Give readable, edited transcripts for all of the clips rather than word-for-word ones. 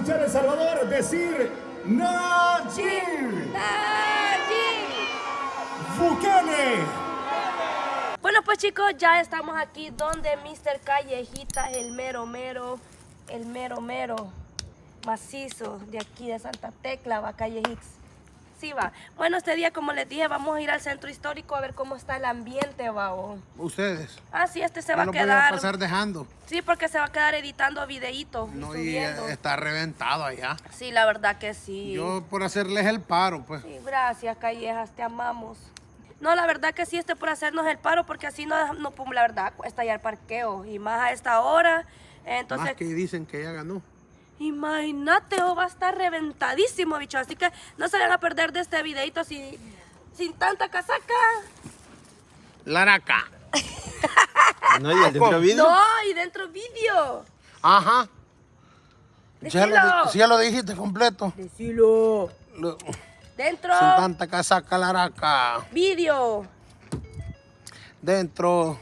escuchar a El Salvador decir Nayib Bukele. Bueno, pues chicos, ya estamos aquí donde Mr. Callejitas, el mero macizo de aquí de Santa Tecla, va, Calle Hicks. Sí, va. Bueno, este día, como les dije, vamos a ir al centro histórico a ver cómo está el ambiente, va. ¿Ustedes? Ah, sí, este se va a lo quedar. Voy a pasar dejando. Sí, porque se va a quedar editando videitos y No, y subiendo. está reventado allá. Sí, la verdad que sí. Yo por hacerles el paro, pues. Sí, gracias, Callejas, te amamos. No, la verdad que sí, por hacernos el paro, porque así no, la verdad, cuesta ya el parqueo. Y más a esta hora, entonces... Más que dicen que ya ganó. Imagínate, va a estar reventadísimo, bicho. Así que no se van a perder de este videito sin tanta casaca. Laraca. No, y el dentro video. No, y dentro vídeo. Ajá. Decilo. Ya lo dijiste completo. Decilo. Dentro. Sin tanta casaca, Laraca. Vídeo. Dentro.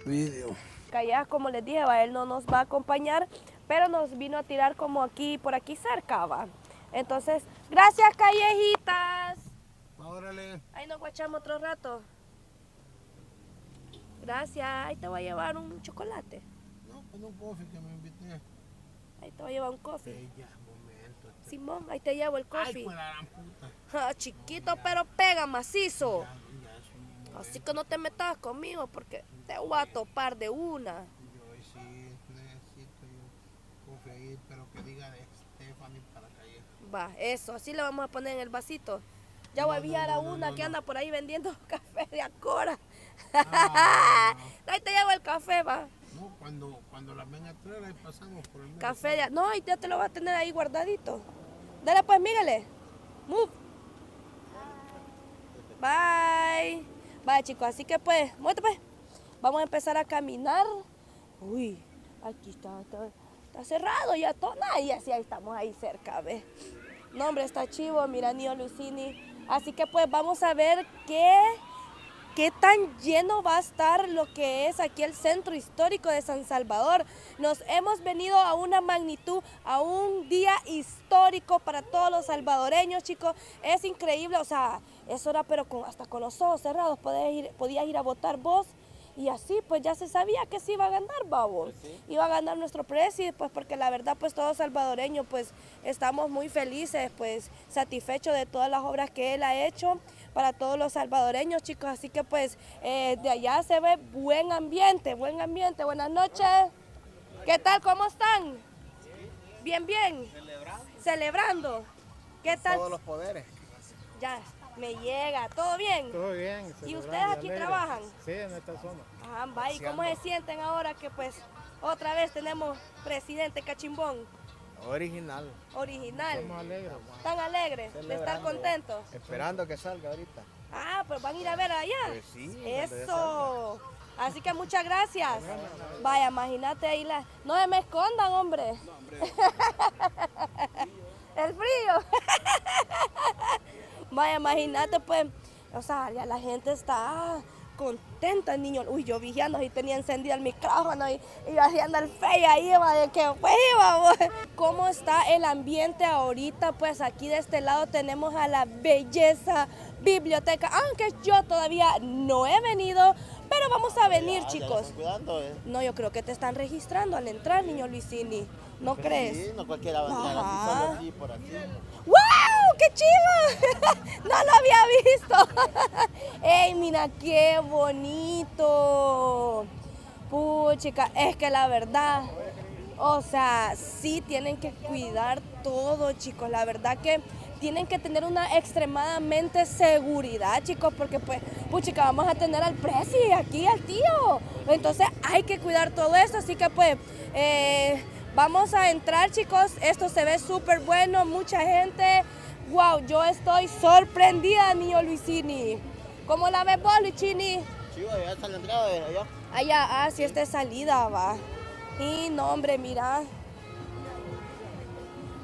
Vídeo. Callejas, como les dije, va, él no nos va a acompañar, pero nos vino a tirar como aquí, por aquí cerca, va. Entonces, gracias, Callejitas. Órale. Ahí nos guachamos otro rato. Gracias. Ahí te voy a llevar un chocolate. No, con un coffee que me invité. Ahí te voy a llevar un coffee. Ya, momento. Simón, ahí te llevo el Ay, coffee. pues la gran puta. Ah, chiquito, pero pega macizo. Ya es un Así que no te metas conmigo porque te voy a topar de una. Yo hoy sí necesito yo coffee ahí, pero que diga de Stephanie para calle. Va, eso, así le vamos a poner en el vasito. Ya voy a enviar a una que anda por ahí vendiendo café de Acora. Ahí te llevo el café, va. No, cuando la venga a traer, ahí pasamos por el medio. Café de... No, y ya te lo va a tener ahí guardadito. Dale pues, Miguel. Move. Bye. Bye, chicos. Así que pues, muévete pues. Vamos a empezar a caminar. Uy, aquí está cerrado ya todo. Y así ahí estamos ahí cerca, ¿ves? No, hombre, está chivo. Mira, Nio Lucini. Así que pues vamos a ver qué tan lleno va a estar lo que es aquí el centro histórico de San Salvador. Nos hemos venido a una magnitud, a un día histórico para todos los salvadoreños, chicos. Es increíble, o sea, es hora, pero hasta con los ojos cerrados podías ir a votar vos. Y así, pues ya se sabía que sí iba a ganar, babos. Pues sí. Iba a ganar nuestro presidente, pues porque la verdad, pues todos salvadoreños, pues estamos muy felices, pues satisfechos de todas las obras que él ha hecho para todos los salvadoreños, chicos. Así que pues de allá se ve buen ambiente. Buenas noches. ¿Qué tal? ¿Cómo están? Bien. Celebrando. ¿Qué tal? Todos los poderes. Ya. Me llega, ¿todo bien? Todo bien. ¿Y ustedes aquí trabajan? Sí, en esta zona. Ah, va, ¿y cómo se sienten ahora que pues otra vez tenemos presidente Cachimbón? Original. Estamos alegres. ¿Están alegres? ¿De estar contentos? Esperando que salga ahorita. Ah, pues van a ir a ver allá. Pues sí. Eso. Así que muchas gracias. Vaya, imagínate ahí No se me escondan, hombre. No, hombre. El frío. Vaya, imagínate, pues, o sea, ya la gente está contenta, niño. Uy, yo vigiando y tenía encendido el micrófono y haciendo el fey ahí, va, de que fue, va. ¿Cómo está el ambiente ahorita? Pues aquí de este lado tenemos a la belleza biblioteca, aunque yo todavía no he venido, pero vamos a venir, chicos. Cuidando, No, yo creo que te están registrando al entrar, niño Luisini. ¿No crees? Sí, no cualquiera va a entrar así, solo aquí, por aquí. ¡Wow! ¡Qué chivo! No lo había visto. ¡Ey, mira qué bonito! Puchica, es que la verdad, o sea, sí tienen que cuidar todo, chicos. La verdad que tienen que tener una extremadamente seguridad, chicos, porque pues, puchica, vamos a tener al presi aquí, al tío. Entonces hay que cuidar todo esto, así que pues... vamos a entrar, chicos. Esto se ve súper bueno, mucha gente. Wow, yo estoy sorprendida, niño Luisini. ¿Cómo la ves vos, Luisini? Sí, ya está la entrada de allá. Allá, sí, esta es salida, va. Y no, hombre, mira.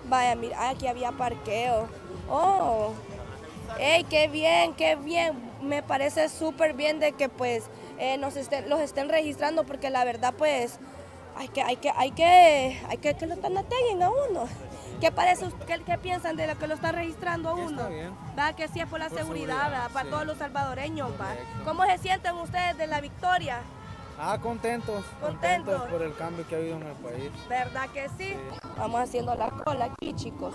Vaya, mira, aquí había parqueo. Oh, ¡ey, qué bien, qué bien! Me parece súper bien de que pues los estén registrando, porque la verdad pues... que lo tanateen a uno. ¿Qué piensan de lo que lo están registrando a uno? Está bien. ¿Va? Que sí es por la seguridad, ¿verdad? Para sí. todos los salvadoreños, ¿va? Correcto. ¿Cómo se sienten ustedes de la victoria? Contentos. Contentos. Contentos por el cambio que ha habido en el país. ¿Verdad que sí? Vamos haciendo la cola aquí, chicos.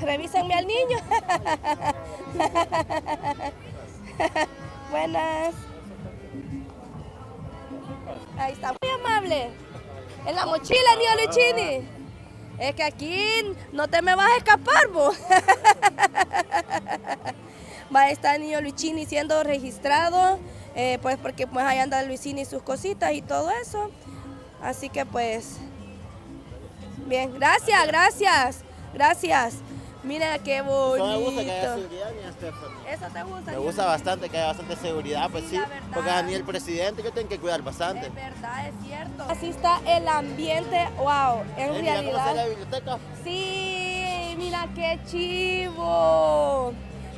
Revísenme al niño. Buenas. Ahí está, muy amable. En la mochila, niño Luchini. Es que aquí no te me vas a escapar, vos. Va a estar niño Luchini siendo registrado, pues porque pues ahí anda Luisini y sus cositas y todo eso. Así que pues, bien, gracias. Mira qué bonito. No me gusta que haya seguridad ni a Stephanie. ¿Eso te gusta? Me gusta bastante que haya bastante seguridad, pues Sí, sí, la verdad. porque a Daniel presidente que tienen que cuidar bastante. Es verdad, es cierto. Así está el ambiente, wow, en Mira cómo está la realidad. biblioteca. Sí, mira qué chivo.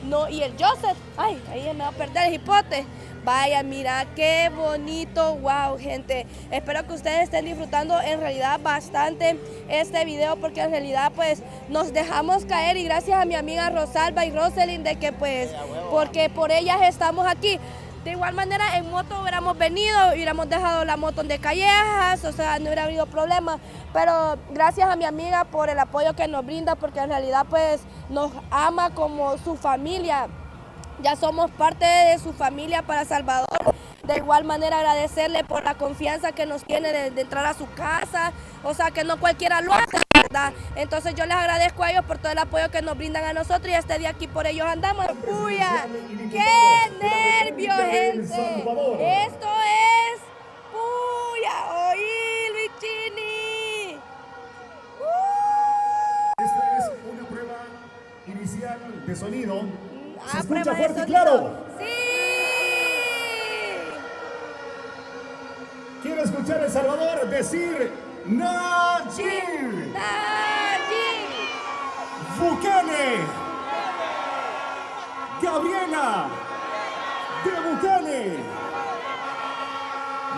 No, y el Joseph, ay, ahí me va a perder el hipote. Vaya, mira qué bonito, wow, gente. Espero que ustedes estén disfrutando en realidad bastante este video porque en realidad pues nos dejamos caer y gracias a mi amiga Rosalba y Roselyn de que pues, porque por ellas estamos aquí. De igual manera en moto hubiéramos venido, hubiéramos dejado la moto de callejas, o sea, no hubiera habido problema. Pero gracias a mi amiga por el apoyo que nos brinda porque en realidad pues nos ama como su familia. Ya somos parte de su familia para Salvador. De igual manera agradecerle por la confianza que nos tiene de entrar a su casa. O sea, que no cualquiera lo hace, ¿verdad? Entonces yo les agradezco a ellos por todo el apoyo que nos brindan a nosotros y este día aquí por ellos andamos. ¡Puya! ¡Qué nervios, gente! Esto es ¡puya! ¡Oí, Luichini! Esta es una prueba inicial de sonido. Se escucha Prueba de fuerte y sonido. claro. ¡Sí! Quiero escuchar a El Salvador decir Nayib ¡Nayib! Bukele. Gabriela de Bukele.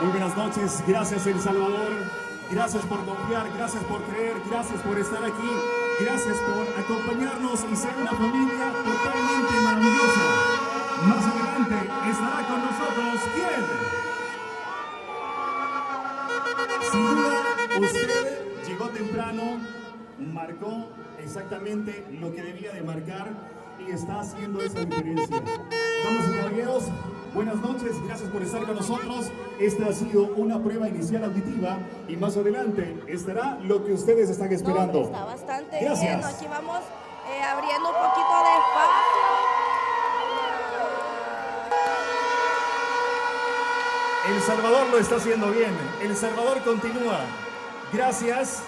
Muy buenas noches, gracias El Salvador. Gracias por confiar, gracias por creer, gracias por estar aquí, gracias por acompañarnos y ser una familia totalmente maravillosa. Más adelante estará con nosotros, ¿quién? Sin duda, usted llegó temprano, marcó exactamente lo que debía de marcar y está haciendo esa diferencia. Damas y caballeros, buenas noches, gracias por estar con nosotros. Esta ha sido una prueba inicial auditiva y más adelante estará lo que ustedes están esperando. No, está bastante Gracias. lleno. Aquí vamos abriendo un poquito de espacio. El Salvador lo está haciendo bien. El Salvador continúa. Gracias.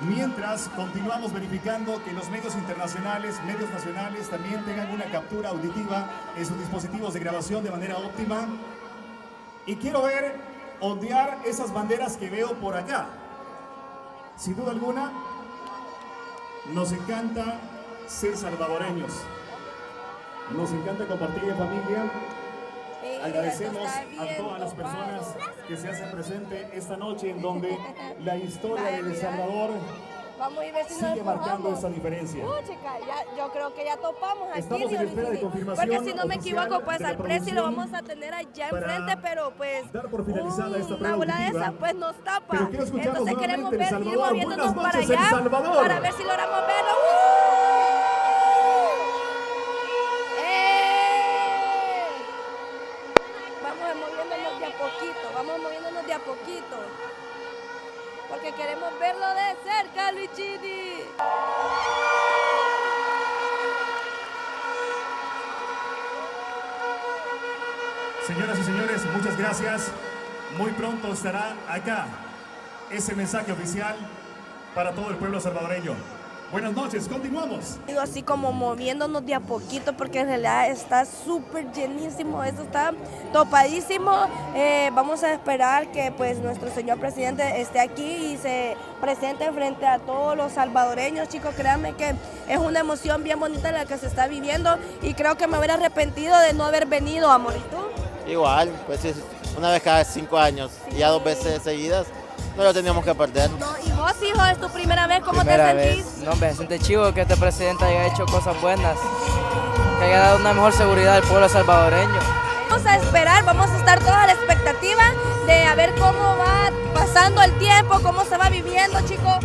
Mientras continuamos verificando que los medios internacionales, medios nacionales también tengan una captura auditiva en sus dispositivos de grabación de manera óptima. Y quiero ver ondear esas banderas que veo por allá. Sin duda alguna, nos encanta ser salvadoreños. Nos encanta compartir en familia. Agradecemos a todas las personas que se hacen presente esta noche en donde la historia de El Salvador Vamos a ir a ver si nos sigue marcando empujamos. esa diferencia. Chica, yo creo que ya topamos aquí. Estamos en Dios espera de mío. confirmación Porque si no me oficial equivoco, pues de la al precio lo producción vamos a tener allá para enfrente, pero pues dar por finalizada esta una prueba bola de auditiva. esa pues nos tapa. Pero quiero escucharlos Entonces queremos nuevamente, ver, El ir Salvador. moviéndonos Buenas para noches, El allá Salvador. para ver si logramos verlo. Vamos moviéndonos de a poquito. Porque queremos verlo de cerca, Luichini. Señoras y señores, muchas gracias. Muy pronto estará acá ese mensaje oficial para todo el pueblo salvadoreño. Buenas noches, continuamos. Así como moviéndonos de a poquito porque en realidad está súper llenísimo, eso está topadísimo. Vamos a esperar que pues nuestro señor presidente esté aquí y se presente frente a todos los salvadoreños. Chicos, créanme que es una emoción bien bonita la que se está viviendo y creo que me hubiera arrepentido de no haber venido, amor. ¿Y tú? Igual, pues una vez cada 5 años y ya 2 veces seguidas, no lo teníamos que perder. No, y vos, hijo, es tu primera vez, ¿cómo Primera te sentís? vez. No, hombre, se siente chivo que este presidente haya hecho cosas buenas, que haya dado una mejor seguridad al pueblo salvadoreño. Vamos a esperar, vamos a estar toda la expectativa de a ver cómo va pasando el tiempo, cómo se va viviendo, chicos.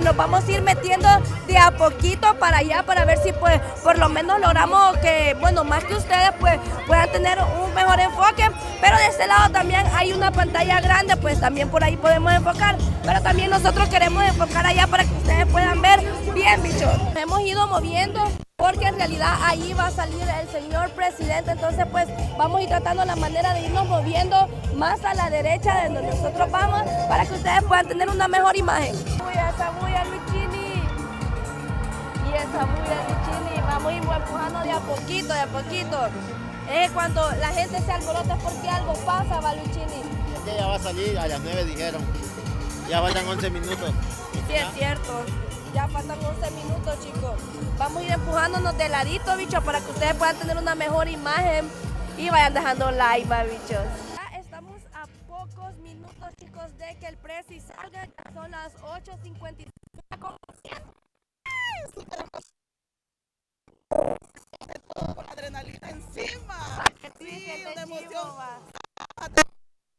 Nos vamos a ir metiendo de a poquito para allá para ver si pues por lo menos logramos que, bueno, más que ustedes pues puedan tener un mejor enfoque. Pero de este lado también hay una pantalla grande, pues también por ahí podemos enfocar. Pero también nosotros queremos enfocar allá para que ustedes puedan ver bien, bichos. Nos hemos ido moviendo, porque en realidad ahí va a salir el señor presidente, entonces pues vamos a ir tratando la manera de irnos moviendo más a la derecha de donde nosotros vamos para que ustedes puedan tener una mejor imagen. Esa bulla, Luchini. Y esa bulla, Luchini. Vamos a ir empujando de a poquito, de a poquito. Cuando la gente se alborota es porque algo pasa, va, Luchini. Es que ya va a salir a las 9 dijeron. Ya faltan 11 minutos. Sí, es cierto. Ya faltan 11 minutos, chicos. Vamos a ir empujándonos de ladito, bichos, para que ustedes puedan tener una mejor imagen y vayan dejando like, va, bichos. Ya estamos a pocos minutos, chicos, de que el presi salga. Ya son las 8:55. Con adrenalina encima. Sí, una emoción.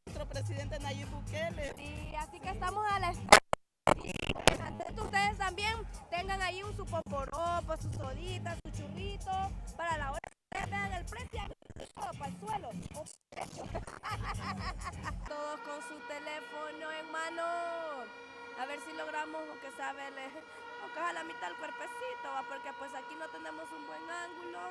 Nuestro presidente Nayib Bukele. Sí, así que estamos a la antes de ustedes también tengan ahí su poporopo, sus soditas, su churrito, para la hora que ustedes vean el precio, para el suelo. Todos con su teléfono en mano. A ver si logramos, aunque sea verle, aunque a la mitad del cuerpecito, ¿va? Porque pues aquí no tenemos un buen ángulo.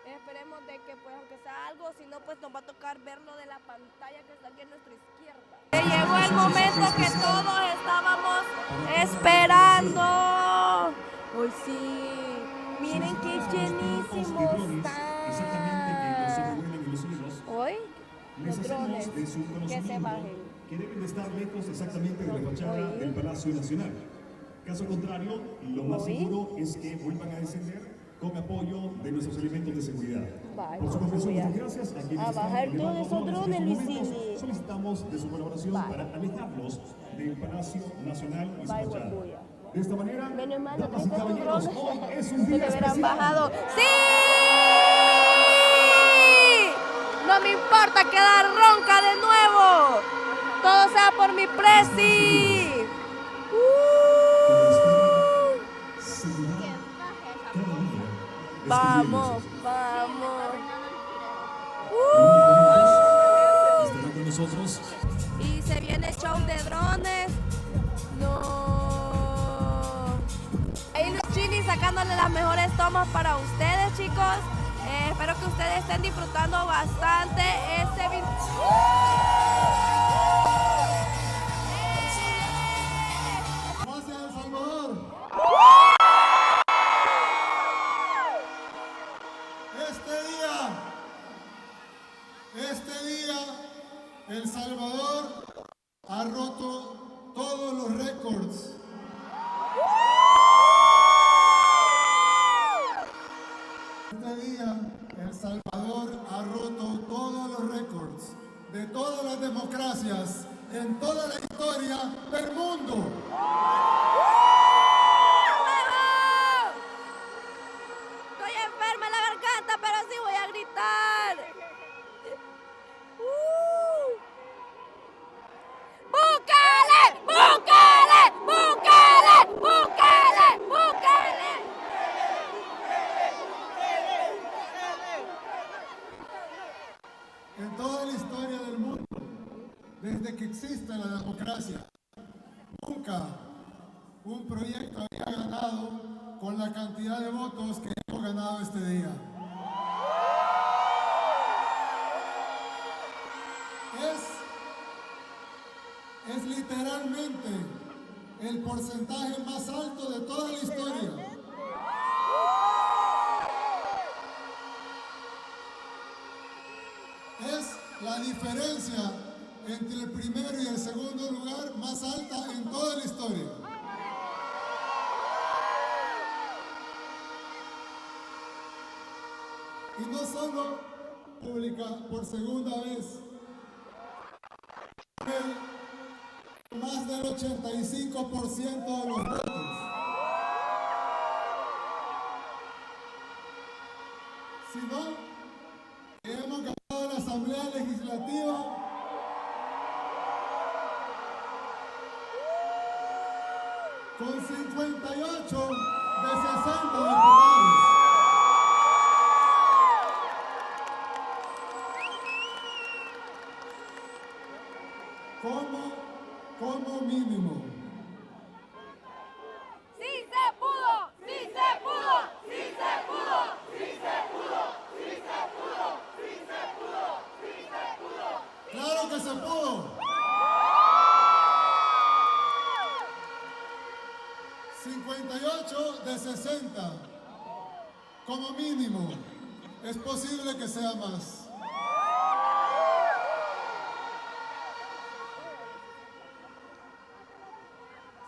Esperemos de que pues aunque sea algo, si no pues nos va a tocar verlo de la pantalla que está aquí a nuestra izquierda. Llegó el momento que todos estábamos esperando. Uy, sí, miren qué llenísimo está. Hoy los drones que se bajen. Que deben de estar lejos exactamente de la fachada del Palacio Nacional. Caso contrario, lo más seguro es que vuelvan a descender con apoyo de nuestros elementos de seguridad. Por su comprensión, muchas gracias. A quienes bajar están todos esos drones, Luisini. Solicitamos de su colaboración para alejarlos del Palacio Nacional y su fachada. De esta manera, menos mal, no damas y tengo caballeros, drones. hoy es un Se día le hubieran especial. bajado. ¡Sí! No me importa quedar ronca de nuevo. Todo sea por mi presi. Vamos, vamos. Estará con nosotros. Y se viene el show de drones. No. Ahí Luchini sacándole las mejores tomas para ustedes, chicos. Espero que ustedes estén disfrutando bastante este video. Gracias, El Salvador. Este día, El Salvador ha roto todos los récords. Este día, El Salvador ha roto todos los récords de todas las democracias en toda la historia del mundo. Estoy enferma en la garganta, pero sí voy a gritar. ¡Búscale! ¡Búscale! ¡Búscale! ¡Búscale! ¡Búscale! En toda la historia del mundo, desde que existe la democracia, nunca un proyecto había ganado con la cantidad de votos que hemos ganado este día. Es literalmente el porcentaje más alto de toda la historia. Es la diferencia entre el primero y el segundo lugar más alta en toda la historia. Y no solo publica por segunda vez más del 85% de los votos. Sino que hemos ganado la Asamblea Legislativa con 58 de 60 diputados. Como mínimo. ¡Sí se pudo! ¡Sí se pudo! ¡Sí se pudo! ¡Sí se pudo! ¡Sí se pudo! ¡Sí se pudo! ¡Sí se pudo! ¡Claro que se pudo! 58 de 60, como mínimo. Es posible que sea más.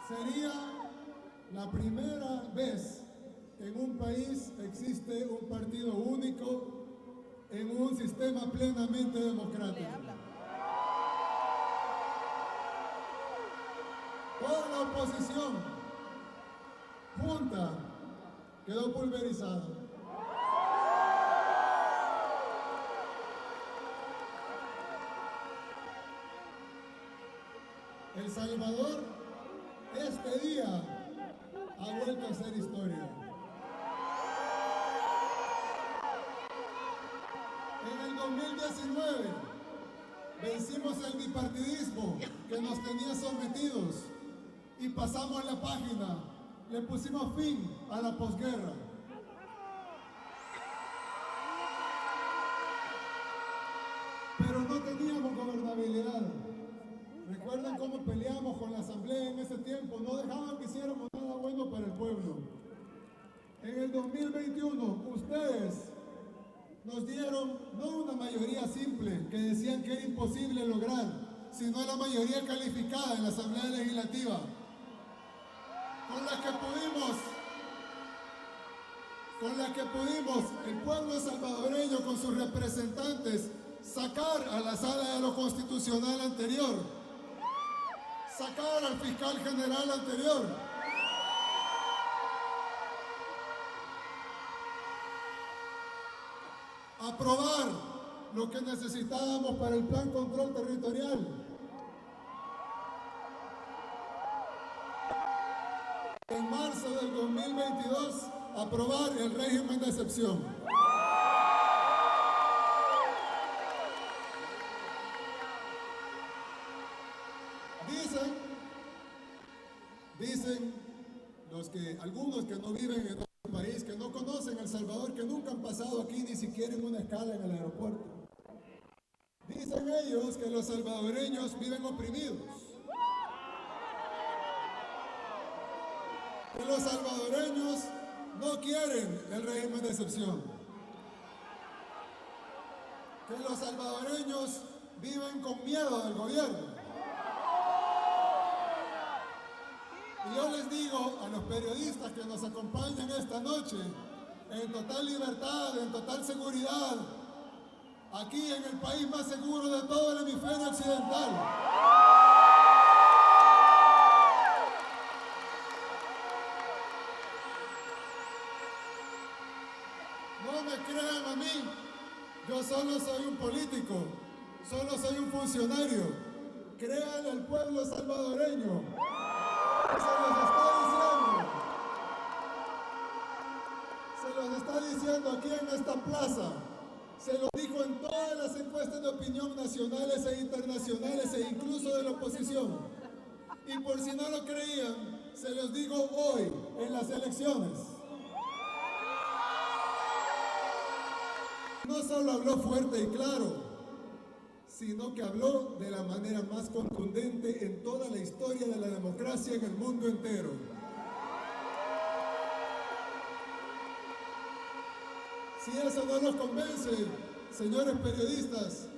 Sería la primera vez que en un país existe un partido único en un sistema plenamente democrático. Toda la oposición junta quedó pulverizada. El Salvador este día ha vuelto a hacer historia. En el 2019 vencimos el bipartidismo que nos tenía sometidos y pasamos la página, le pusimos fin a la posguerra. Pero no teníamos gobernabilidad. Recuerden cómo peleamos con la Asamblea en ese tiempo, no dejaban que hiciéramos nada bueno para el pueblo. En el 2021, ustedes nos dieron no una mayoría simple, que decían que era imposible lograr, sino la mayoría calificada en la Asamblea Legislativa, con la que pudimos el pueblo salvadoreño con sus representantes sacar a la Sala de lo Constitucional anterior, sacar al fiscal general anterior, aprobar lo que necesitábamos para el Plan Control Territorial, en marzo del 2022 aprobar el régimen de excepción. Dicen algunos que no viven en nuestro país, que no conocen El Salvador, que nunca han pasado aquí ni siquiera en una escala en el aeropuerto. Dicen ellos que los salvadoreños viven oprimidos, que los salvadoreños no quieren el régimen de excepción, que los salvadoreños viven con miedo del gobierno. Y yo les digo a los periodistas que nos acompañan esta noche, en total libertad, en total seguridad, aquí en el país más seguro de todo el hemisferio occidental. No me crean a mí, yo solo soy un político, solo soy un funcionario. Créanle al pueblo salvadoreño. Se los está diciendo aquí en esta plaza, se lo dijo en todas las encuestas de opinión nacionales e internacionales e incluso de la oposición. Y por si no lo creían, se los digo hoy en las elecciones. No solo habló fuerte y claro, sino que habló de la manera más contundente en toda la historia de la democracia en el mundo entero. Si eso no los convence, señores periodistas,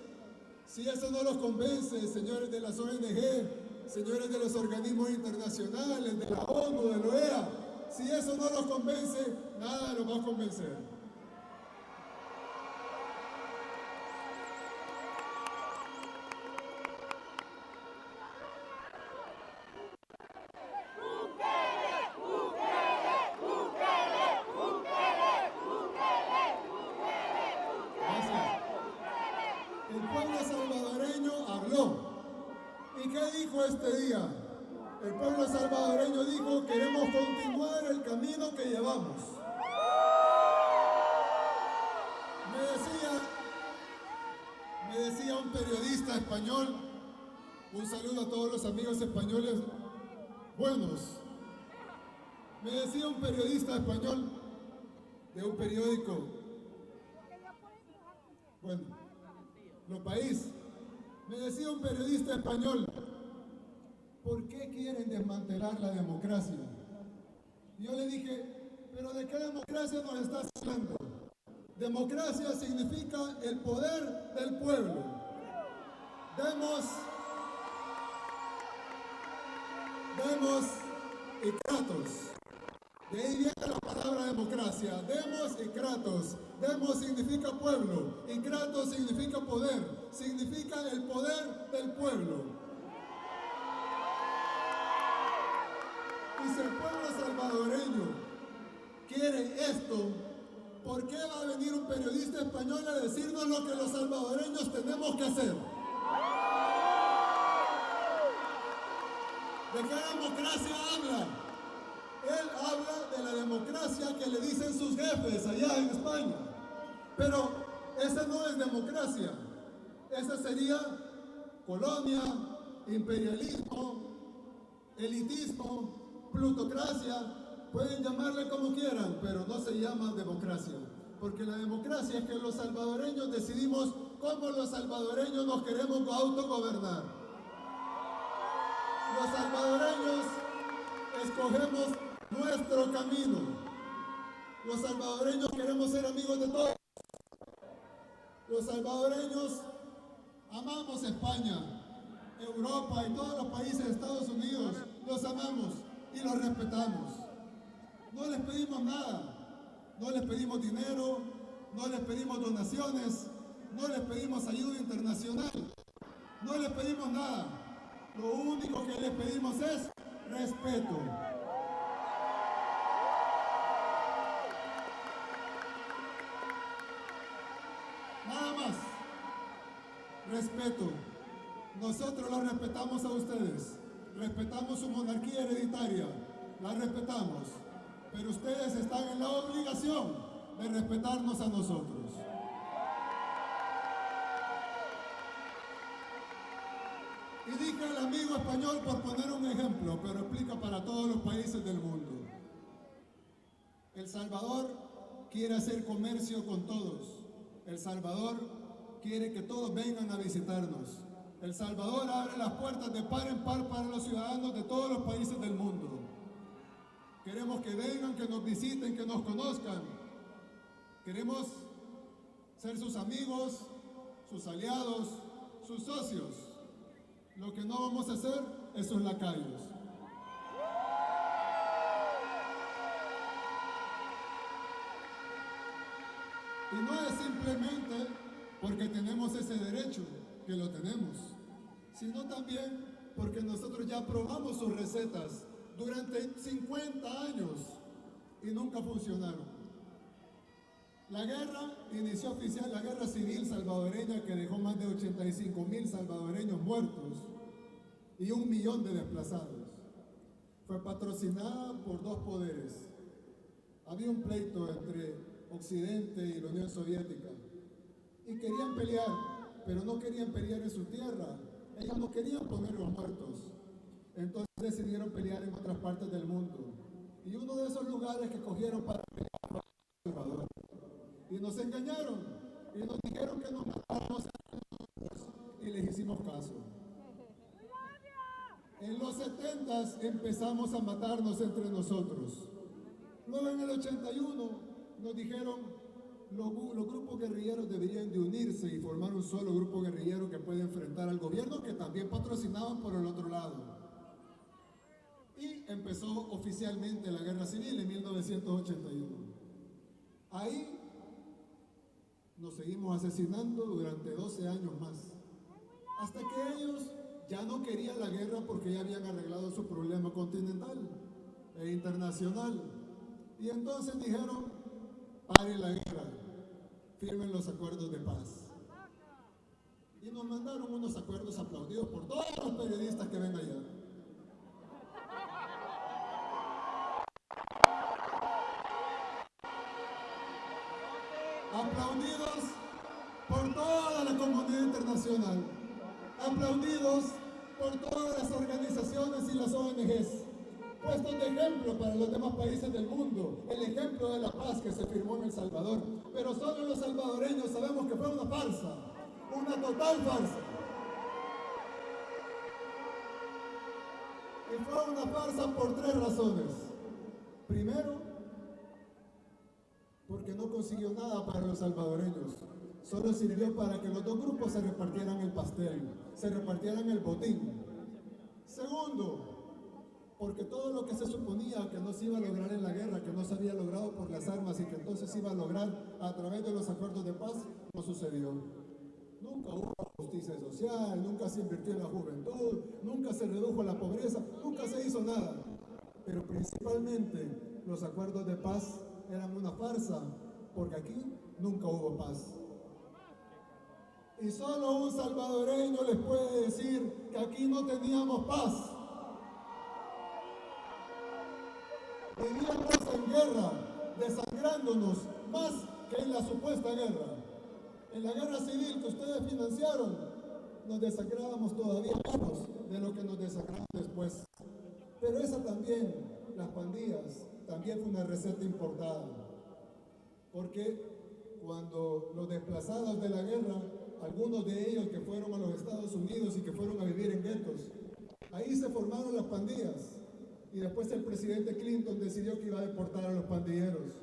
si eso no los convence, señores de las ONG, señores de los organismos internacionales, de la ONU, de la OEA, si eso no los convence, nada los va a convencer. dijo este día? El pueblo salvadoreño dijo, queremos continuar el camino que llevamos. Me decía un periodista español, un saludo a todos los amigos españoles buenos. Me decía un periodista español de un periódico, bueno, Lo País, me decía un periodista español, ¿por qué quieren desmantelar la democracia? Y yo le dije, ¿pero de qué democracia nos estás hablando? Democracia significa el poder del pueblo. Demos y kratos. De ahí viene la palabra democracia. Demos y kratos. Demos significa pueblo y kratos significa poder. Significa el poder del pueblo. Y si el pueblo salvadoreño quiere esto, ¿por qué va a venir un periodista español a decirnos lo que los salvadoreños tenemos que hacer? ¿De qué democracia habla? Él habla de la democracia que le dicen sus jefes allá en España. Pero esa no es democracia. Esa sería colonia, imperialismo, elitismo, plutocracia. Pueden llamarle como quieran, pero no se llama democracia. Porque la democracia es que los salvadoreños decidimos cómo los salvadoreños nos queremos autogobernar. Los salvadoreños escogemos nuestro camino. Los salvadoreños queremos ser amigos de todos. Los salvadoreños amamos España, Europa y todos los países de Estados Unidos. Los amamos y los respetamos. No les pedimos nada. No les pedimos dinero, no les pedimos donaciones, no les pedimos ayuda internacional. No les pedimos nada. Lo único que les pedimos es respeto. Nada más. Respeto. Nosotros los respetamos a ustedes. Respetamos su monarquía hereditaria. La respetamos. Pero ustedes están en la obligación de respetarnos a nosotros. Y dije al amigo español por poner un ejemplo, pero explica para todos los países del mundo. El Salvador quiere hacer comercio con todos. El Salvador quiere que todos vengan a visitarnos. El Salvador abre las puertas de par en par para los ciudadanos de todos los países del mundo. Queremos que vengan, que nos visiten, que nos conozcan. Queremos ser sus amigos, sus aliados, sus socios. Lo que no vamos a hacer es sus lacayos. Y no es simplemente porque tenemos ese derecho, que lo tenemos, sino también porque nosotros ya probamos sus recetas durante 50 años y nunca funcionaron. La guerra inició oficial, la guerra civil salvadoreña que dejó más de 85,000 salvadoreños muertos y 1 millón de desplazados. Fue patrocinada por dos poderes. Había un pleito entre Occidente y la Unión Soviética y querían pelear, pero no querían pelear en su tierra. Ellos no querían poner los muertos. Entonces decidieron pelear en otras partes del mundo. Y uno de esos lugares que cogieron para pelear fue El Salvador. Y nos engañaron. Y nos dijeron que nos matáramos y les hicimos caso. En los 70s empezamos a matarnos entre nosotros. Luego en el 81 nos dijeron los grupos guerrilleros deberían de unirse y formar un solo grupo guerrillero que pueda enfrentar al gobierno que también patrocinaban por el otro lado. Y empezó oficialmente la guerra civil en 1981. Ahí nos seguimos asesinando durante 12 años más. Hasta que ellos ya no querían la guerra porque ya habían arreglado su problema continental e internacional. Y entonces dijeron, paren la guerra, firmen los acuerdos de paz. y nos mandaron unos acuerdos aplaudidos por todos los periodistas que ven allá. Aplaudidos por toda la comunidad internacional, aplaudidos por todas las organizaciones y las ONGs, puestos de ejemplo para los demás países del mundo, el ejemplo de la paz que se firmó en El Salvador. Pero solo los salvadoreños sabemos que fue una farsa, una total farsa. Y fue una farsa por 3 razones. Primero, porque no consiguió nada para los salvadoreños. Solo sirvió para que los dos grupos se repartieran el pastel, se repartieran el botín. Segundo, porque todo lo que se suponía que no se iba a lograr en la guerra, que no se había logrado por las armas y que entonces se iba a lograr a través de los acuerdos de paz, no sucedió. Nunca hubo justicia social, nunca se invirtió en la juventud, nunca se redujo la pobreza, nunca se hizo nada. Pero principalmente los acuerdos de paz eran una farsa, porque aquí nunca hubo paz. Y solo un salvadoreño les puede decir que aquí no teníamos paz. Vivíamos en guerra, desangrándonos más que en la supuesta guerra. En la guerra civil que ustedes financiaron, nos desangrábamos todavía menos de lo que nos desangraron después. Pero esa también, las pandillas, también fue una receta importada. Porque cuando los desplazados de la guerra, algunos de ellos que fueron a los Estados Unidos y que fueron a vivir en guetos, ahí se formaron las pandillas. Y después el presidente Clinton decidió que iba a deportar a los pandilleros.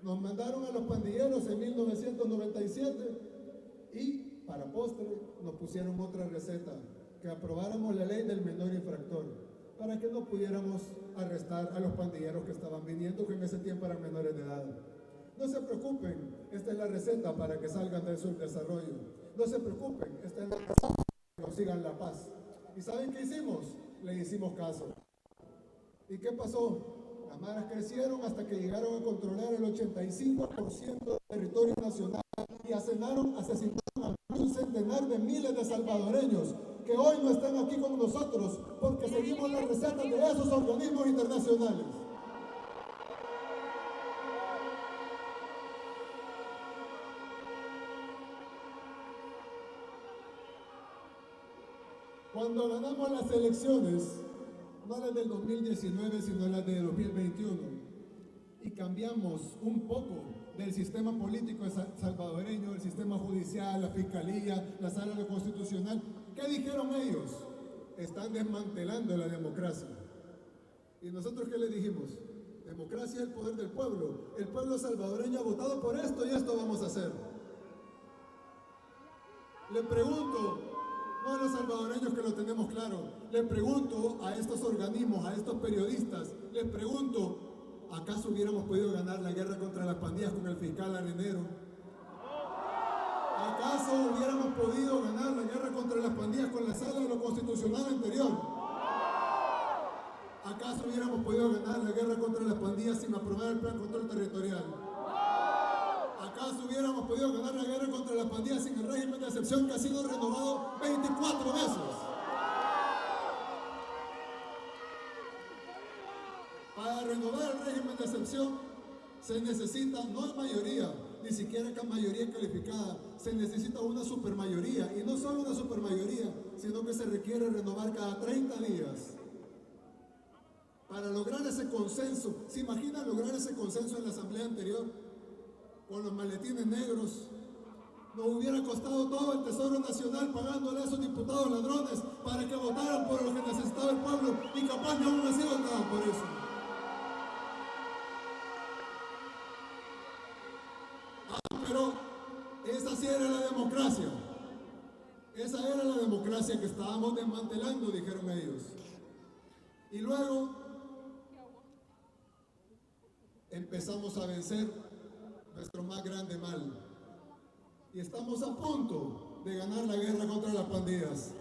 Nos mandaron a los pandilleros en 1997 y, para postre, nos pusieron otra receta, que aprobáramos la ley del menor infractor, para que no pudiéramos arrestar a los pandilleros que estaban viniendo, que en ese tiempo eran menores de edad. No se preocupen, esta es la receta para que salgan del subdesarrollo. No se preocupen, esta es la receta para que consigan la paz. ¿Y saben qué hicimos? Le hicimos caso. ¿Y qué pasó? Las maras crecieron hasta que llegaron a controlar el 85% del territorio nacional y asesinaron a un centenar de miles de salvadoreños que hoy no están aquí con nosotros porque seguimos las recetas de esos organismos internacionales. Cuando ganamos las elecciones, no las del 2019, sino las de 2021, y cambiamos un poco del sistema político salvadoreño, el sistema judicial, la fiscalía, la sala de constitucional, ¿qué dijeron ellos? Están desmantelando la democracia. ¿Y nosotros qué le dijimos? Democracia es el poder del pueblo. El pueblo salvadoreño ha votado por esto y esto vamos a hacer. Le pregunto, no a los salvadoreños que lo tenemos claro, le pregunto a estos organismos, a estos periodistas, les pregunto, ¿acaso hubiéramos podido ganar la guerra contra las pandillas con el fiscal Arenero? ¿Acaso hubiéramos podido ganar la guerra contra las pandillas con la sala de lo constitucional anterior? ¿Acaso hubiéramos podido ganar la guerra contra las pandillas sin aprobar el plan de control territorial? ¿Acaso hubiéramos podido ganar la guerra contra las pandillas sin el régimen de excepción que ha sido renovado 24 veces? Para renovar el régimen de excepción se necesita, no es mayoría, ni siquiera que mayoría calificada, se necesita una supermayoría, y no solo una supermayoría, sino que se requiere renovar cada 30 días. Para lograr ese consenso, ¿se imaginan lograr ese consenso en la asamblea anterior? Con los maletines negros, nos hubiera costado todo el Tesoro Nacional pagándole a esos diputados ladrones para que votaran por lo que necesitaba el pueblo y capaz ni aún así votaban por eso. Pero esa sí era la democracia. Esa era la democracia que estábamos desmantelando, dijeron ellos. Y luego empezamos a vencer nuestro más grande mal. Y estamos a punto de ganar la guerra contra las pandillas.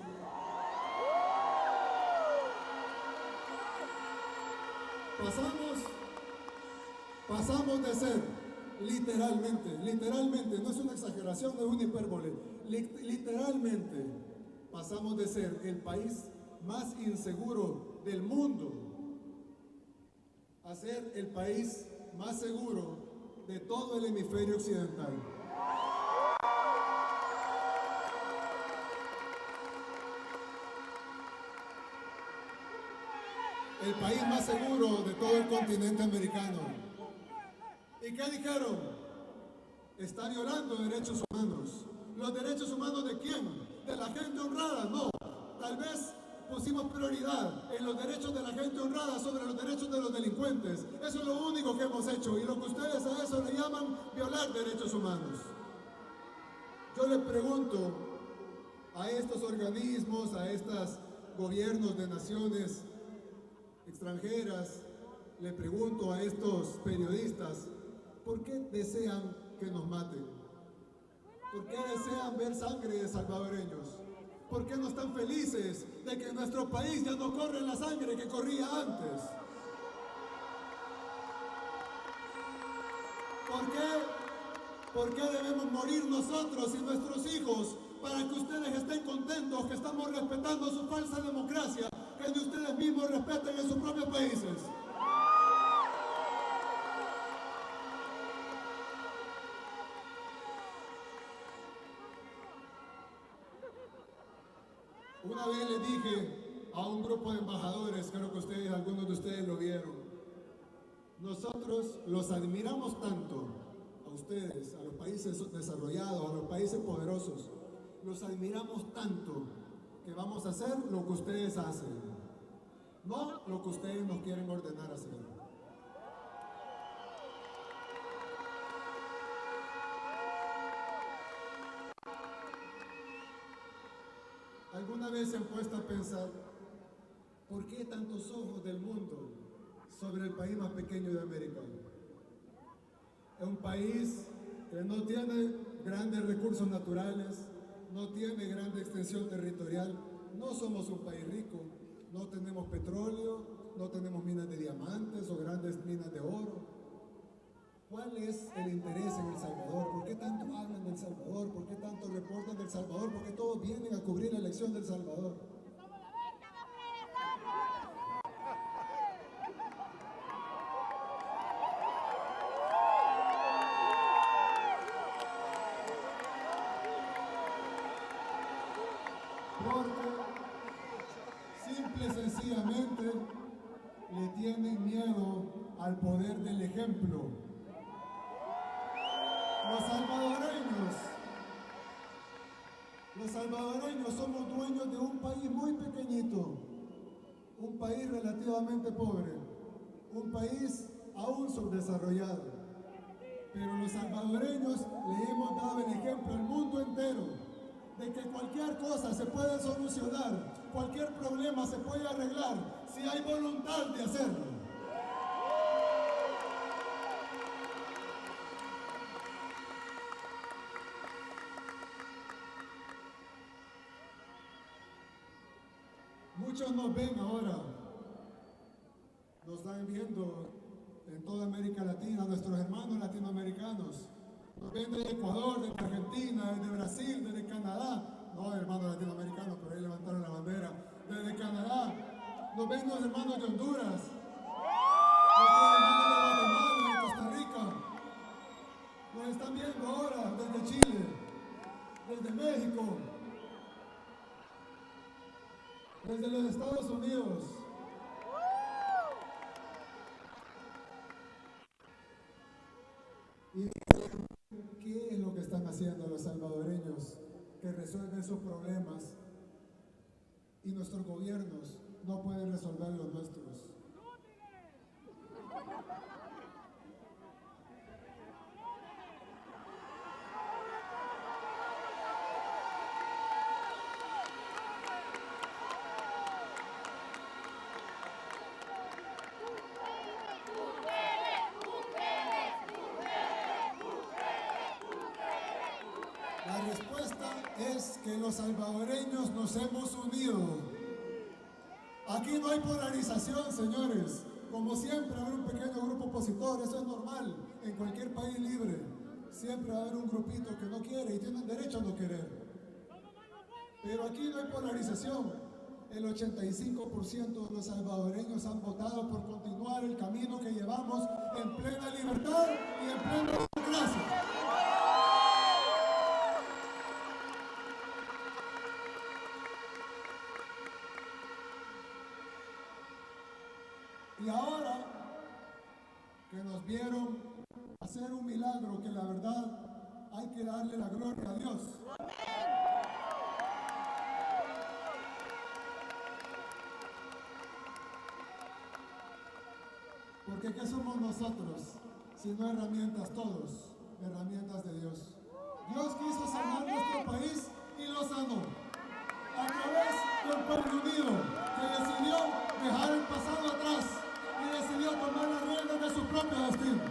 Pasamos de ser literalmente, no es una exageración, no es una hipérbole, literalmente pasamos de ser el país más inseguro del mundo a ser el país más seguro de todo el hemisferio occidental. El país más seguro de todo el continente americano. ¿Y qué dijeron? Está violando derechos humanos. ¿Los derechos humanos de quién? ¿De la gente honrada? No. Tal vez pusimos prioridad en los derechos de la gente honrada sobre los derechos de los delincuentes. Eso es lo único que hemos hecho. Y lo que ustedes a eso le llaman violar derechos humanos. Yo les pregunto a estos organismos, a estos gobiernos de naciones extranjeras, le pregunto a estos periodistas, ¿por qué desean que nos maten? ¿Por qué desean ver sangre de salvadoreños? ¿Por qué no están felices de que en nuestro país ya no corre la sangre que corría antes? ¿Por qué debemos morir nosotros y nuestros hijos para que ustedes estén contentos que estamos respetando su falsa democracia, que ni ustedes mismos respeten en sus propios países? Una vez le dije a un grupo de embajadores, creo que ustedes, algunos de ustedes lo vieron, nosotros los admiramos tanto a ustedes, a los países desarrollados, a los países poderosos, los admiramos tanto que vamos a hacer lo que ustedes hacen, no lo que ustedes nos quieren ordenar hacer. ¿Alguna vez se han puesto a pensar por qué tantos ojos del mundo sobre el país más pequeño de América? Es un país que no tiene grandes recursos naturales, no tiene grande extensión territorial, no somos un país rico, no tenemos petróleo, no tenemos minas de diamantes o grandes minas de oro. ¿Cuál es el interés en El Salvador? ¿Por qué tanto hablan de El Salvador? ¿Por qué tanto reportan de El Salvador? ¿Por qué todos vienen a cubrir la elección de El Salvador? Porque simple y sencillamente le tienen miedo al poder del ejemplo. Los salvadoreños somos dueños de un país muy pequeñito, un país relativamente pobre, un país aún subdesarrollado. Pero los salvadoreños le hemos dado el ejemplo al mundo entero de que cualquier cosa se puede solucionar, cualquier problema se puede arreglar si hay voluntad de hacerlo. Muchos nos ven ahora, nos están viendo en toda América Latina, nuestros hermanos latinoamericanos. Nos ven desde Ecuador, desde Argentina, desde Brasil, desde Canadá. No, hermanos latinoamericanos, pero ahí levantaron la bandera. Desde Canadá. Nos ven los hermanos de Honduras. Nuestros hermanos de Guatemala, de Costa Rica. Nos están viendo ahora desde Chile, desde México, desde los Estados Unidos. ¿Y qué es lo que están haciendo los salvadoreños que resuelven sus problemas y nuestros gobiernos no pueden resolver los nuestros? La respuesta es que los salvadoreños nos hemos unido. Aquí no hay polarización, señores. Como siempre, va a haber un pequeño grupo opositor, eso es normal. En cualquier país libre, siempre va a haber un grupito que no quiere y tienen derecho a no querer. Pero aquí no hay polarización. El 85% de los salvadoreños han votado por continuar el camino que llevamos en plena libertad y en plena democracia. Y ahora que nos vieron hacer un milagro, que la verdad hay que darle la gloria a Dios. Porque ¿qué somos nosotros? Sino herramientas todos, herramientas de Dios. Dios quiso sanar nuestro país y lo sanó. A través del pueblo unido, que decidió dejar el pasado atrás y decidió tomar las riendas de su propio destino.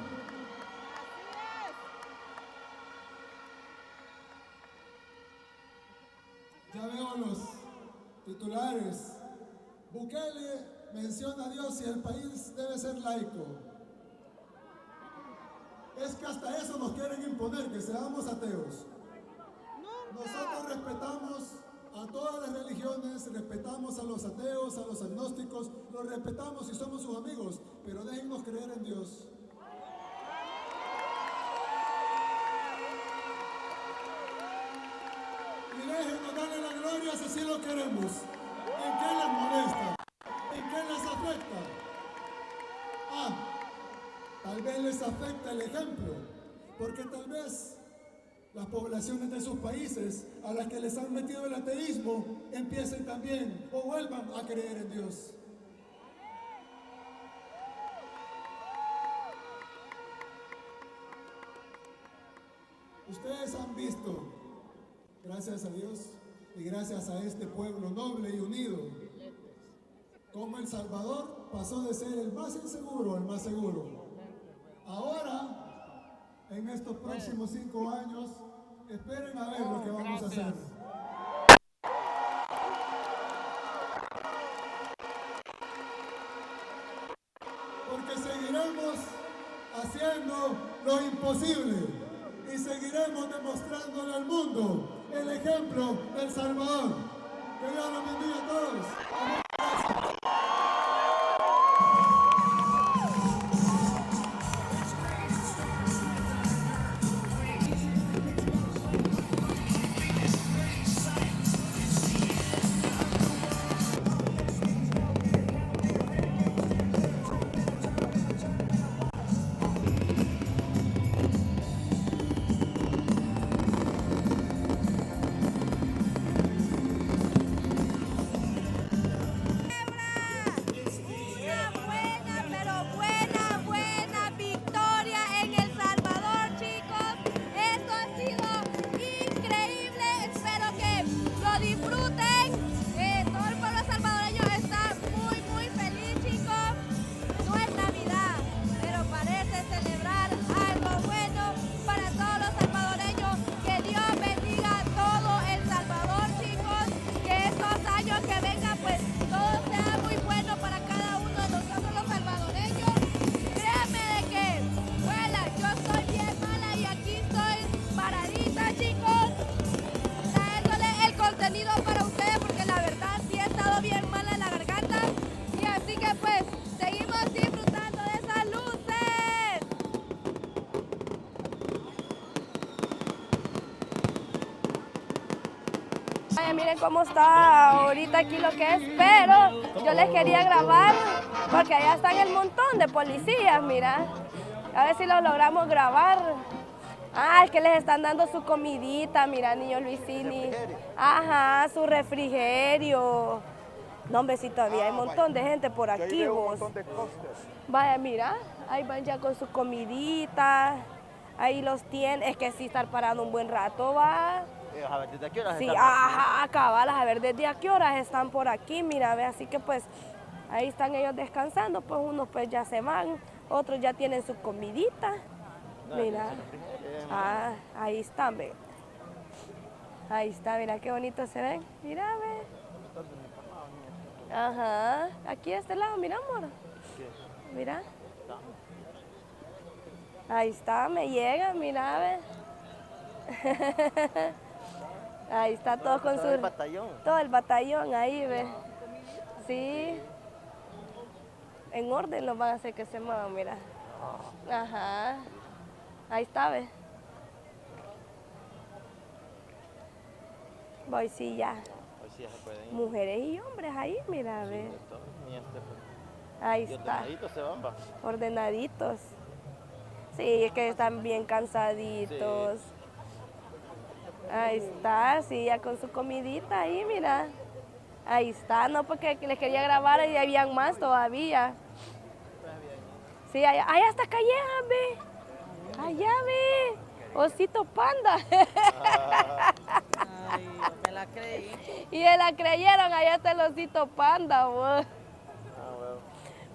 Ya veo los titulares. Bukele menciona a Dios y el país debe ser laico. Es que hasta eso nos quieren imponer, que seamos ateos. Nosotros respetamos a todas las religiones, respetamos a los ateos, a los agnósticos, los respetamos y somos sus amigos, pero déjennos creer en Dios. Y déjennos darle la gloria si así lo queremos. ¿En qué les molesta? ¿En qué les afecta? Tal vez les afecta el ejemplo, porque tal vez las poblaciones de sus países a las que les han metido el ateísmo empiecen también o vuelvan a creer en Dios. Ustedes han visto, gracias a Dios y gracias a este pueblo noble y unido, cómo El Salvador pasó de ser el más inseguro al más seguro. Ahora, en estos próximos 5 años, esperen a ver lo que vamos a hacer. Porque seguiremos haciendo lo imposible y seguiremos demostrándole al mundo el ejemplo del Salvador. Que Dios los bendiga a todos. Gracias. Para ustedes porque la verdad sí ha estado bien mala la garganta y así que pues seguimos disfrutando de esas luces. Ay, miren cómo está ahorita aquí lo que es, pero yo les quería grabar porque allá están el montón de policías, mira, a ver si lo logramos grabar. Ah, es que les están dando su comidita, mira, niño Luisini. Ajá, su refrigerio. No, hombre, sí, todavía hay un montón de gente por aquí, vos. Vaya, mira, ahí van ya con su comidita. Ahí los tienen. Es que sí, estar parando un buen rato, va. A ver, ¿desde qué horas Sí, están? ajá, cabalas, a ver, ¿desde a qué horas están por aquí? Mira, ve, así que pues, ahí están ellos descansando, pues unos pues ya se van, otros ya tienen su comidita. Mira. Ah, ahí están, ve. Ahí está, mira qué bonito se ven. Mira, ve. Ajá, aquí de este lado, mira, amor. Mira. Ahí está, me llega, mira, ve. Ahí está todo con Todo el su... batallón. Todo el batallón ahí, ve. Sí. En orden los van a hacer que se muevan, mira. Ajá. Ahí está, ve. Voy, sí, ya. Hoy sí ya se pueden ir. Mujeres y hombres ahí, mira, ve. De todo, ni Ahí y está. ordenaditos se van, va. Ordenaditos. Sí, es que están bien cansaditos. Ahí está, sí, ya con su comidita ahí, mira. Ahí está, no porque les quería grabar y habían más todavía. Sí, allá está Calleja, ve. Allá, ve. Osito Panda. Ay, me la creí. Y se la creyeron, allá está el Osito Panda, vos.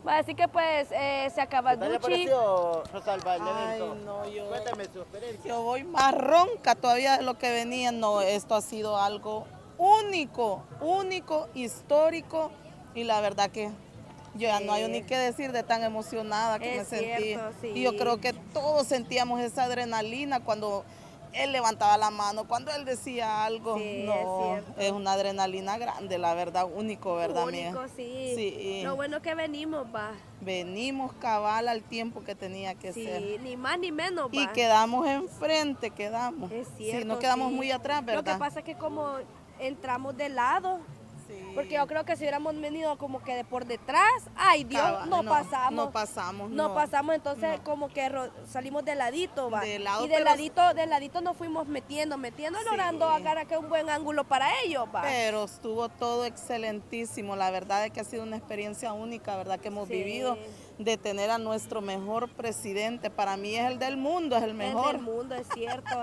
Va, así que pues se acaba ¿Qué tal le Gucci. pareció, Rosalba, el Ay, evento? no, yo... Cuéntame su experiencia. Yo voy más ronca todavía de lo que venía. No, esto ha sido algo único, histórico. Y la verdad que yo ya no hay ni qué decir de tan emocionada que Es me sentí. cierto, sí. Y yo creo que todos sentíamos esa adrenalina cuando él levantaba la mano, cuando él decía algo. Sí, no, es cierto. una adrenalina grande, la verdad, único, ¿verdad, Único, mía? sí. Sí. Lo bueno que venimos, va. Venimos cabal al tiempo que tenía que ser. Sí, ni más ni menos, va. Y quedamos enfrente, quedamos. Es cierto, sí, no quedamos sí. muy atrás, ¿verdad? Lo que pasa es que como entramos de lado, Sí. porque yo creo que si hubiéramos venido como que de por detrás, ay Dios, Cabal, no pasamos. No pasamos. No pasamos, entonces como que salimos de ladito, va. De lado, y de pero- ladito nos fuimos metiendo, Sí. logrando agarrar que un buen ángulo para ellos, va. Pero estuvo todo excelentísimo. La verdad es que ha sido una experiencia única, ¿verdad? Que hemos Sí. vivido de tener a nuestro mejor presidente. Para mí es el del mundo, es el Es mejor. del mundo, es cierto,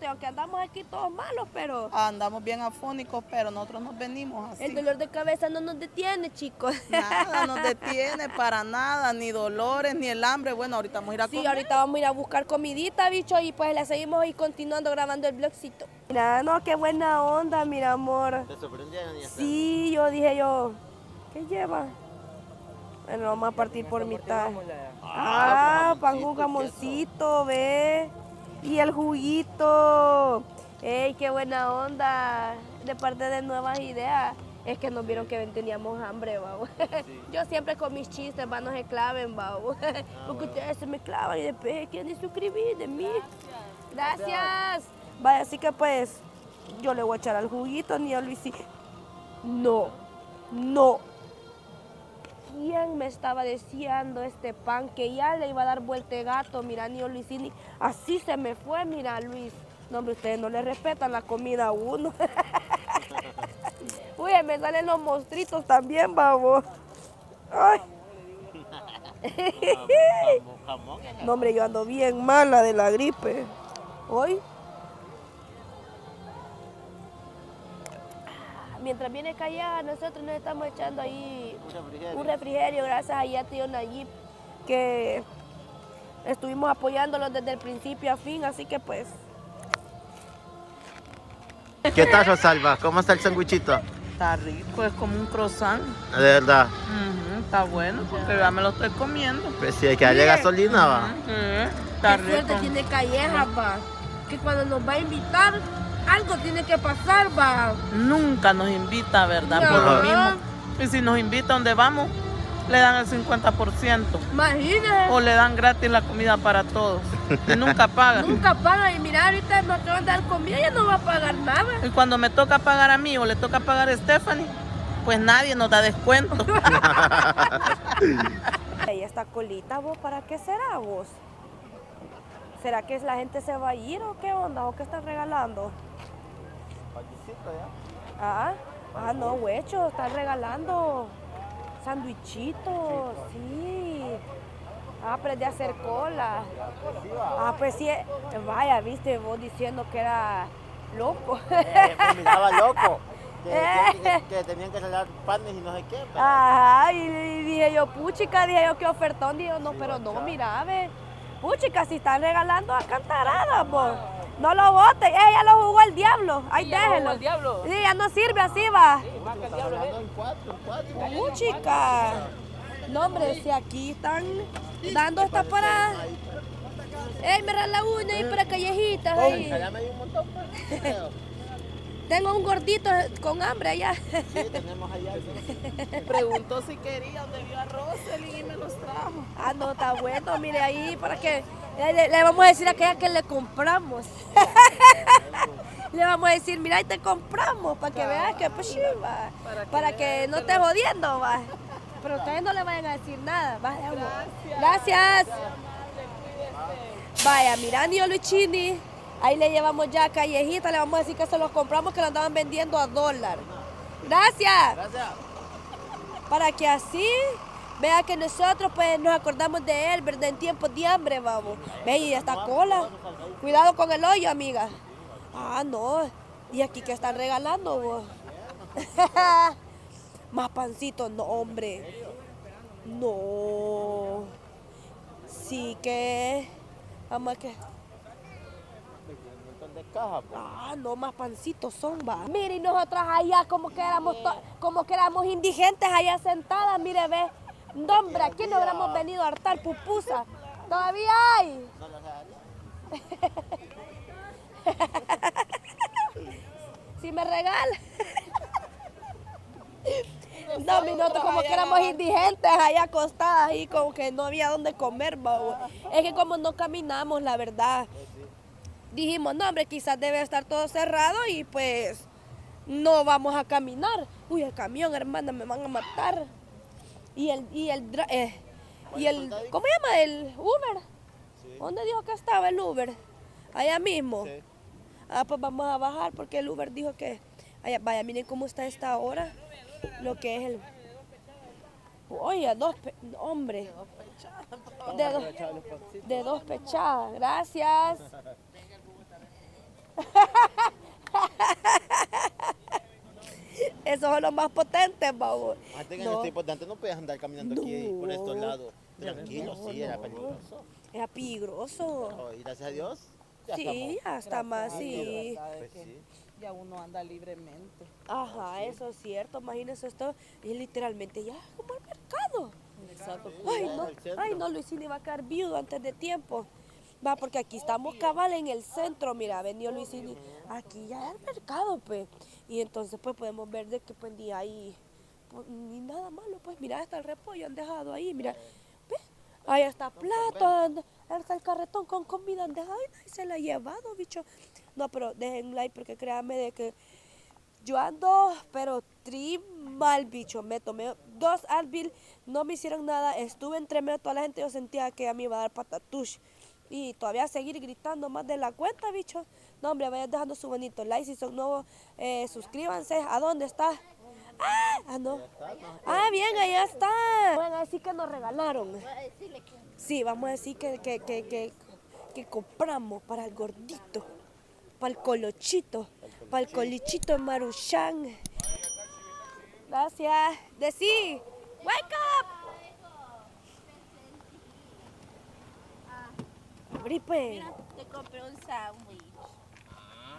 y aunque andamos aquí todos malos, pero Andamos bien afónicos, pero nosotros nos venimos así. el dolor de cabeza no nos detiene, chicos. Nada nos detiene para nada, ni dolores, ni el hambre. Bueno, ahorita vamos a ir a Sí, comer. ahorita vamos a ir a buscar comidita, bicho, y pues le seguimos y continuando grabando el vlogcito. Mira, no, qué buena onda, mira, amor. ¿Te sorprendieron y Sí, yo dije ¿qué lleva? Bueno, vamos a partir por mitad. Ah, pan con jamoncito, ve. Y el juguito. ¡Ey, qué buena onda! De parte de Nuevas Ideas. Es que nos vieron que teníamos hambre, babo. Yo siempre con mis chistes, va, no se claven, babo. Porque ustedes se me clavan y después quieren suscribir de mí. Gracias. Vaya, así que pues, yo le voy a echar al juguito, ni a Luisito. No. ¿Quién me estaba deseando este pan que ya le iba a dar vuelta de gato? Mira, ni Luisini, así se me fue, mira, Luis. No, hombre, ustedes no le respetan la comida a uno. Uy, me salen los monstruitos también, babo. Ay. Jamón. No, hombre, yo ando bien mala de la gripe. Hoy. Mientras viene Calleja, nosotros nos estamos echando ahí un refrigerio, gracias a tío Nayib, que estuvimos apoyándolos desde el principio a fin, así que pues... ¿Qué tal, Rosalba? ¿Cómo está el sándwichito? Está rico, es como un croissant. De verdad. Está bueno, porque ya me lo estoy comiendo. Pues si hay que darle gasolina, va. Está Qué suerte tiene Calleja, va, que cuando nos va a invitar, algo tiene que pasar, va. Nunca nos invita, ¿verdad? No. Por lo mismo. Y si nos invita donde vamos, le dan el 50%. Imagínese. O le dan gratis la comida para todos. Y nunca paga. Nunca paga y mira, ahorita me acaban de dar comida, ella no va a pagar nada. Y cuando me toca pagar a mí o le toca pagar a Stephanie, pues nadie nos da descuento. ¿Y esta colita, vos, para qué será, vos? ¿Será que la gente se va a ir o qué onda? ¿O qué están regalando? Ah, no, huecho, están regalando sandwichitos, sí. Ah, aprendí a hacer cola. Ah, pues sí, vaya, viste, vos diciendo que era loco. Me miraba loco. Que tenían que regalar panes y no sé qué. Pero... Ajá, y dije yo, puchica, dije yo, qué ofertón. Dije yo, no, pero no, mira, ve. Puchica, si están regalando a cantaradas, vos. No lo botes, ella lo jugó al diablo. Ahí déjelo. Sí, ya no sirve, así va. Puchica. No, hombre, si aquí están dando esta para... Ey, me regala una ahí para callejitas ahí. Allá me dio un montón. Tengo un gordito con hambre allá. Sí, tenemos allá. Preguntó si quería, donde vio a Roselyn y me los trajo. Ah, no, está bueno, mire ahí, para que le vamos a decir a aquella que le compramos. Le vamos a decir, mira, ahí te compramos, para que veas que pues sí, va. Para que no estés jodiendo, va. Pero ustedes no le vayan a decir nada, va. Gracias. Vaya, mira, Nio Luchini, ahí le llevamos ya a Callejita, le vamos a decir que se los compramos, que lo andaban vendiendo a $1. Gracias. Gracias. Para que así vea que nosotros pues nos acordamos de él, ¿verdad? En tiempos de hambre, vamos. Ve, y esta cola. Cuidado con el hoyo, amiga. Ah, no. ¿Y aquí qué están regalando, vos? Más pancitos, no, hombre. No. Sí que... Vamos a que... De caja, pues. Ah, no, más pancitos son, va. Mire, y nosotras allá como que éramos indigentes allá sentadas, mire, ve. No, hombre, aquí no hubiéramos venido a hartar pupusa. Todavía hay. No lo regalé. Si me regala. No, nosotros como que éramos indigentes allá acostadas y como que no había dónde comer, va. Es que como no caminamos, la verdad. Dijimos, no, hombre, quizás debe estar todo cerrado y pues no vamos a caminar. Uy, el camión, hermana, me van a matar. Y el, ¿cómo se llama? El Uber. Sí. ¿Dónde dijo que estaba el Uber? Allá mismo. Sí. Ah, pues vamos a bajar porque el Uber dijo que... Vaya, miren cómo está esta hora. Lo que es el... Oye, hombre. De dos pechadas. Gracias. Esos son los más potentes, babo. Antes en los tiempos de antes no podías andar caminando aquí por estos lados. Tranquilo, sí, era peligroso. Era peligroso. Oh, y gracias a Dios. Ya Sí, estamos. hasta más, sí. Pues sí. Ya uno anda libremente. Ajá, eso es cierto. Imagínense esto. Es literalmente ya como el mercado. Exacto. Ay, no, Luisín iba a quedar viudo antes de tiempo. Va, porque aquí estamos cabal en el centro, mira, vendió Luisín. Aquí ya es el mercado, pues. Y entonces, pues, podemos ver de que, pues, ni hay, pues, ni nada malo, pues. Mira, hasta el repollo han dejado ahí, mira. ¿Ves? Ahí está plato, está el carretón con comida han dejado. Ay, nadie se la ha llevado, bicho. No, pero dejen like porque créanme de que yo ando, pero mal, bicho. Me tomé 2 Advil, no me hicieron nada. Estuve entre medio de toda la gente, yo sentía que a mí iba a dar patatush. Y todavía seguir gritando más de la cuenta, bicho. No, hombre, vayan dejando su bonito like. Si son nuevos, suscríbanse. ¿A dónde está? No. Ah, bien, allá está. Van a decir que nos regalaron. Sí, vamos a decir que compramos para el gordito, para el colochito, para el colichito de Maruchan. Gracias. Decí, wake up. Abrí, pues. Te compré un sándwich.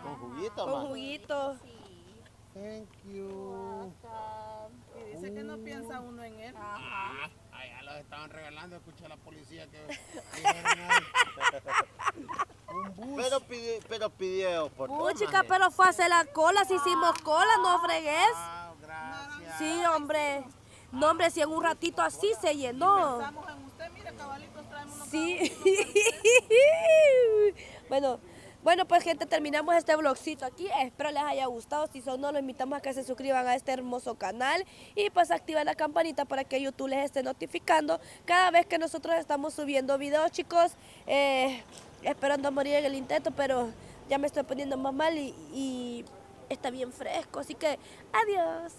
Con juguito, Con man. juguito. Thank you. Y dice que no piensa uno en él. Allá los estaban regalando, escuché a la policía que dijeron ahí. Un bus. Pero pidió por Chica, pero fue a hacer la cola, si hicimos cola, no fregues. Ah, gracias. Sí, hombre. No, hombre, si en un ratito así se llenó. Pensamos en usted, mire, cabalitos, traemos unos Sí. Bueno, pues gente, terminamos este vlogcito aquí. Espero les haya gustado. Si son no, los invitamos a que se suscriban a este hermoso canal y pues activen la campanita para que YouTube les esté notificando cada vez que nosotros estamos subiendo videos, chicos. Esperando morir en el intento, pero ya me estoy poniendo más mal y está bien fresco. Así que adiós.